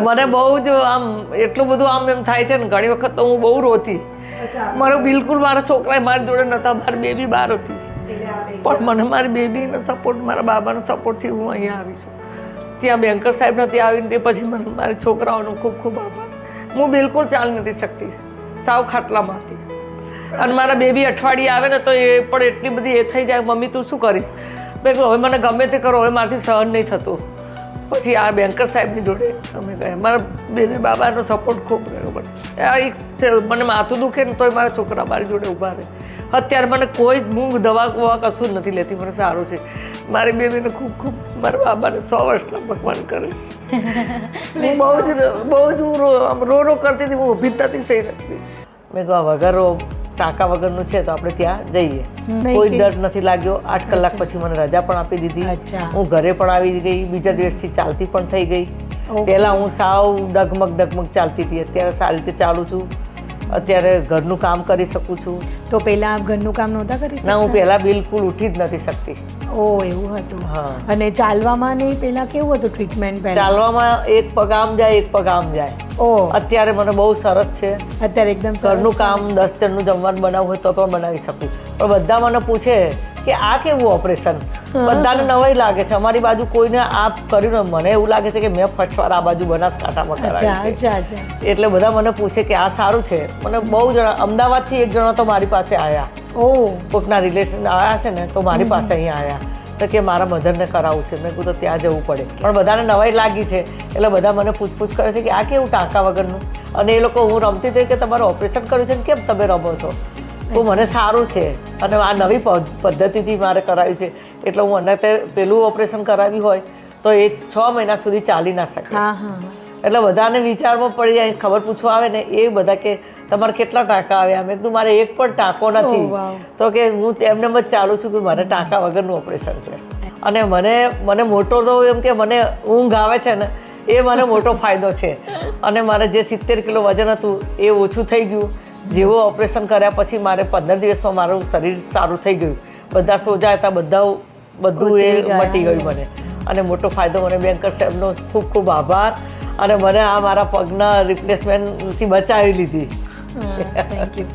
મને બહુ જ આમ એટલું બધું આમ એમ થાય છે ને, ઘણી વખત તો હું બહુ રોતી. મારો બિલકુલ મારા છોકરા મારી જોડે નહોતા, મારી બેબી બહાર હતી, પણ મને મારી બેબીનો સપોર્ટ, મારા બાબાનો સપોર્ટથી હું અહીંયા આવી છું. ત્યાં બેન્કર સાહેબ નથી આવીને તે પછી મને મારા છોકરાઓનો ખૂબ ખૂબ આભાર. હું બિલકુલ ચાલી નથી શકતી, સાવ ખાટલામાં હતી. અને મારા બેબી અઠવાડિયે આવે ને તો એ પણ એટલી બધી એ થઈ જાય, મમ્મી તું શું કરીશ? મેં કહ્યું હવે મને ગમે તે કરો, હવે મારાથી સહન નહીં થતું. પછી આ બેન્કર સાહેબની જોડે અમે ગયા. મારા બેબી બાબાનો સપોર્ટ ખૂબ રહ્યો. મને માથું દુખે ને તોય મારા છોકરા મારી જોડે ઊભા રહે. અત્યારે મને કોઈ મૂંગ દવા વવા કશું જ નથી લેતી, મને સારું છે. મારી બેબીને ખૂબ ખૂબ મારા બાબાને 100 વર્ષના ભગવાન કરે. હું બહુ જ રો રો કરતી હતી, હું ઊભી જ નથી સહી શકતી. મેં કહું વગર ટાંકા વગરનું છે તો આપણે ત્યાં જઈએ. કોઈ ડર નથી લાગ્યો. 8 કલાક પછી મને રજા પણ આપી દીધી. હું ઘરે પણ આવી ગઈ, બીજા દિવસથી ચાલતી પણ થઈ ગઈ. પહેલાં હું સાવ ડગમગ ચાલતી હતી, અત્યારે સારી રીતે ચાલું છું. અત્યારે ઘરનું કામ કરી શકું છું. તો પહેલા આપ ઘરનું કામ નહોતા કરી શકતા? ના, હું પહેલાં બિલકુલ ઉઠી જ નથી શકતી. ઓ એવું હતું. હા. અને ચાલવામાં નહીં પહેલા કેવું હતું ટ્રીટમેન્ટ? ચાલવામાં એક પગ આમ જાય, એક પગ આમ જાય. ઓ અત્યારે મને બહુ સરસ છે. અત્યારે એકદમ ઘરનું કામ 10 જણનું જમવાનું બનાવવું હોય તો પણ બનાવી શકું છું. પણ બધા મને પૂછે કે આ કેવું ઓપરેશન? બધાને નવાઈ લાગે છે. અમારી બાજુ કોઈને આ કર્યું ને, મને એવું લાગે છે કે મેં ફર્સ્ટ વાર આ બાજુ બનાસકાંઠામાં કરાવી છે. એટલે બધા મને પૂછે કે આ સારું છે. મને બહુ જણા, અમદાવાદથી એક જણો તો મારી પાસે આવ્યા. કોઈકના રિલેશન આવ્યા છે ને તો મારી પાસે અહીંયા આવ્યા તો કે મારા મધરને કરાવવું છે. મેં કીધું તો ત્યાં જવું પડે. પણ બધાને નવાઈ લાગી છે એટલે બધા મને પૂછપૂછ કરે છે કે આ કેવું ટાંકા વગરનું? અને એ લોકો, હું રમતી હતી કે તમારું ઓપરેશન કર્યું છે ને કેમ તમે રમો છો? તો મને સારું છે અને આ નવી પદ્ધતિથી મારે કરાવ્યું છે એટલે હું અને પેલું ઓપરેશન કરાવ્યું હોય તો એ 6 મહિના સુધી ચાલી ના શકે. એટલે બધાને વિચારમાં પડી જાય, ખબર પૂછવા આવે ને એ બધા કે તમારે કેટલા ટાંકા આવ્યા? મેં કીધું મારે એક પણ ટાંકો નથી. તો કે હું એમને જ ચાલું છું કે મારે ટાંકા વગરનું ઓપરેશન છે. અને મને મોટો તો એમ કે મને ઊંઘ આવે છે ને એ મને મોટો ફાયદો છે. અને મારે જે 70 કિલો વજન હતું એ ઓછું થઈ ગયું. જેવું ઓપરેશન કર્યા પછી મારે 15 દિવસમાં મારું શરીર સારું થઈ ગયું. બધા સોજા હતા, બધું એ મટી ગયું મને. અને મોટો ફાયદો મને બેન્કર સાહેબનો ખૂબ ખૂબ આભાર. અને મને આ મારા પગના રિપ્લેસમેન્ટથી બચાવી લીધી. Thank you.